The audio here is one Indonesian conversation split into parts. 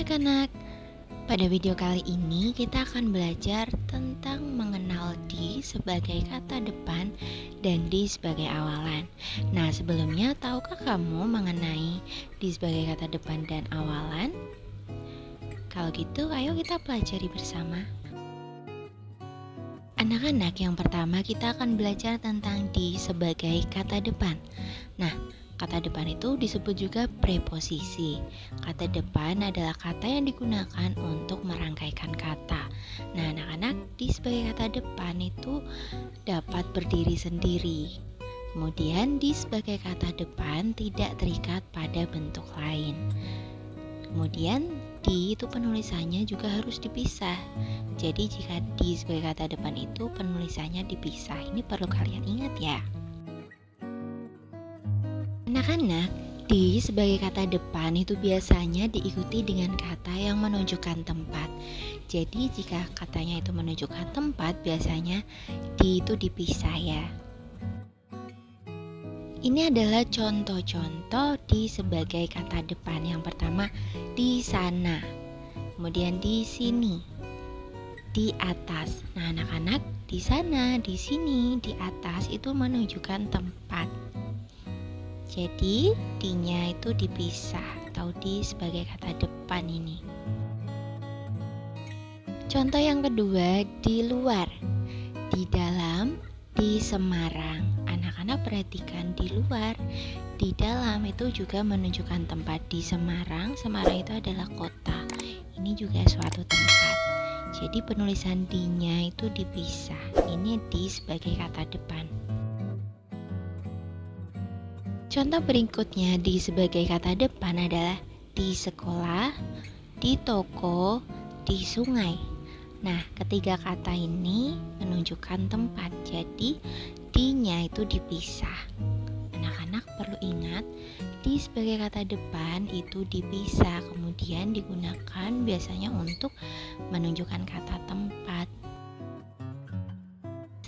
anak-anak, pada video kali ini kita akan belajar tentang mengenal di sebagai kata depan dan di sebagai awalan. Nah, sebelumnya tahukah kamu mengenai di sebagai kata depan dan awalan? Kalau gitu, ayo kita pelajari bersama. Anak-anak, yang pertama kita akan belajar tentang di sebagai kata depan. Nah, kata depan itu disebut juga preposisi. Kata depan adalah kata yang digunakan untuk merangkaikan kata. Nah, anak-anak, di sebagai kata depan itu dapat berdiri sendiri. Kemudian di sebagai kata depan tidak terikat pada bentuk lain. Kemudian di itu penulisannya juga harus dipisah. Jadi jika di sebagai kata depan itu penulisannya dipisah. Ini perlu kalian ingat ya. Anak-anak, di sebagai kata depan itu biasanya diikuti dengan kata yang menunjukkan tempat. Jadi jika katanya itu menunjukkan tempat, biasanya di itu dipisah ya. Ini adalah contoh-contoh di sebagai kata depan. Yang pertama, di sana. Kemudian di sini. Di atas. Nah, anak-anak, di sana, di sini, di atas itu menunjukkan tempat. Jadi, di-nya itu dipisah atau di sebagai kata depan ini. Contoh yang kedua, di luar, di dalam, di Semarang. Anak-anak perhatikan di luar, di dalam itu juga menunjukkan tempat. Di Semarang, Semarang itu adalah kota. Ini juga suatu tempat. Jadi penulisan di-nya itu dipisah. Ini di sebagai kata depan. Contoh berikutnya di sebagai kata depan adalah di sekolah, di toko, di sungai. Nah, ketiga kata ini menunjukkan tempat, jadi di-nya itu dipisah. Anak-anak perlu ingat, di sebagai kata depan itu dipisah, kemudian digunakan biasanya untuk menunjukkan kata tempat.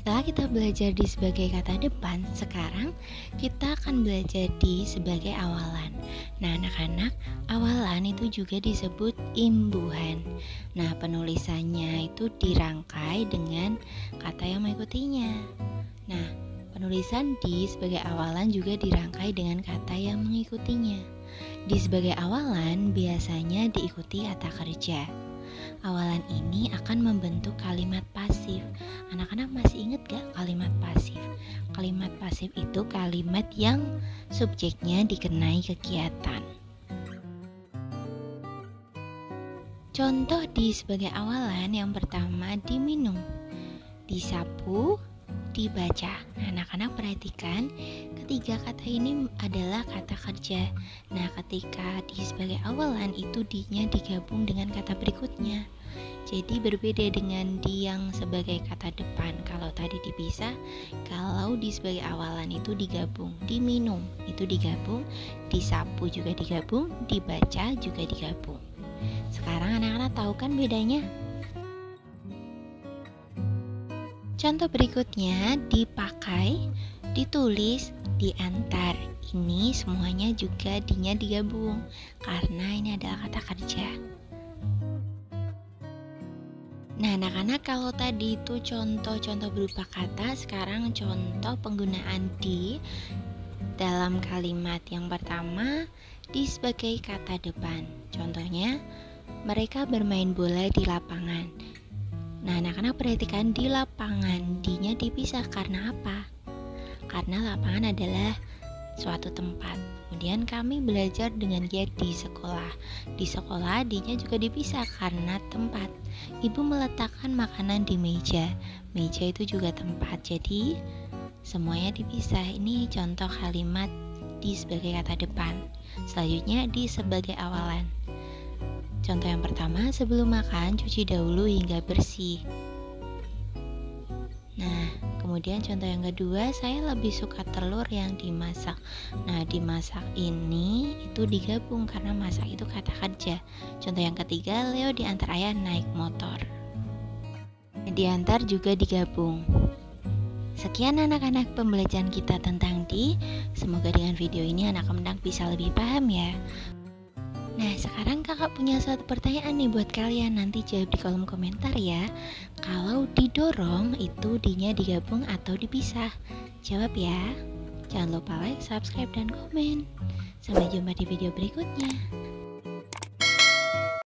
Setelah kita belajar di sebagai kata depan, sekarang kita akan belajar di sebagai awalan. Nah, anak-anak, awalan itu juga disebut imbuhan. Nah, penulisannya itu dirangkai dengan kata yang mengikutinya. Nah, penulisan di sebagai awalan juga dirangkai dengan kata yang mengikutinya. Di sebagai awalan biasanya diikuti kata kerja. Awalan ini akan membentuk kalimat pasif. Anak-anak masih ingat gak kalimat pasif? Kalimat pasif itu kalimat yang subjeknya dikenai kegiatan. Contoh di sebagai awalan yang pertama, diminum, disapu, dibaca. Nah, anak-anak perhatikan, ketiga kata ini adalah kata kerja. Nah, ketika di sebagai awalan itu di-nya digabung dengan kata berikutnya. Jadi berbeda dengan di yang sebagai kata depan. Kalau tadi dipisah, kalau di sebagai awalan itu digabung. Diminum itu digabung, disapu juga digabung, dibaca juga digabung. Sekarang anak-anak tahu kan bedanya? Contoh berikutnya, dipakai, ditulis, diantar. Ini semuanya juga di-nya digabung karena ini adalah kata kerja. Nah, anak-anak, kalau tadi itu contoh-contoh berupa kata, sekarang contoh penggunaan di dalam kalimat. Yang pertama, di sebagai kata depan. Contohnya, mereka bermain bola di lapangan. Nah, anak-anak perhatikan, di lapangan, di-nya dipisah karena apa? Karena lapangan adalah suatu tempat. Kemudian kami belajar dengan dia di sekolah. Di sekolah, di-nya juga dipisah karena tempat. Ibu meletakkan makanan di meja. Meja itu juga tempat. Jadi semuanya dipisah. Ini contoh kalimat di sebagai kata depan. Selanjutnya di sebagai awalan. Contoh yang pertama, sebelum makan cuci dahulu hingga bersih. Nah, kemudian contoh yang kedua, saya lebih suka telur yang dimasak. Nah, dimasak ini itu digabung karena masak itu kata kerja. Contoh yang ketiga, Leo diantar ayah naik motor. Diantar juga digabung. Sekian anak-anak pembelajaran kita tentang di. Semoga dengan video ini anak-anak bisa lebih paham ya. Nah, sekarang kakak punya satu pertanyaan nih buat kalian. Nanti jawab di kolom komentar ya. Kalau didorong, itu D-nya digabung atau dipisah? Jawab ya. Jangan lupa like, subscribe, dan komen. Sampai jumpa di video berikutnya.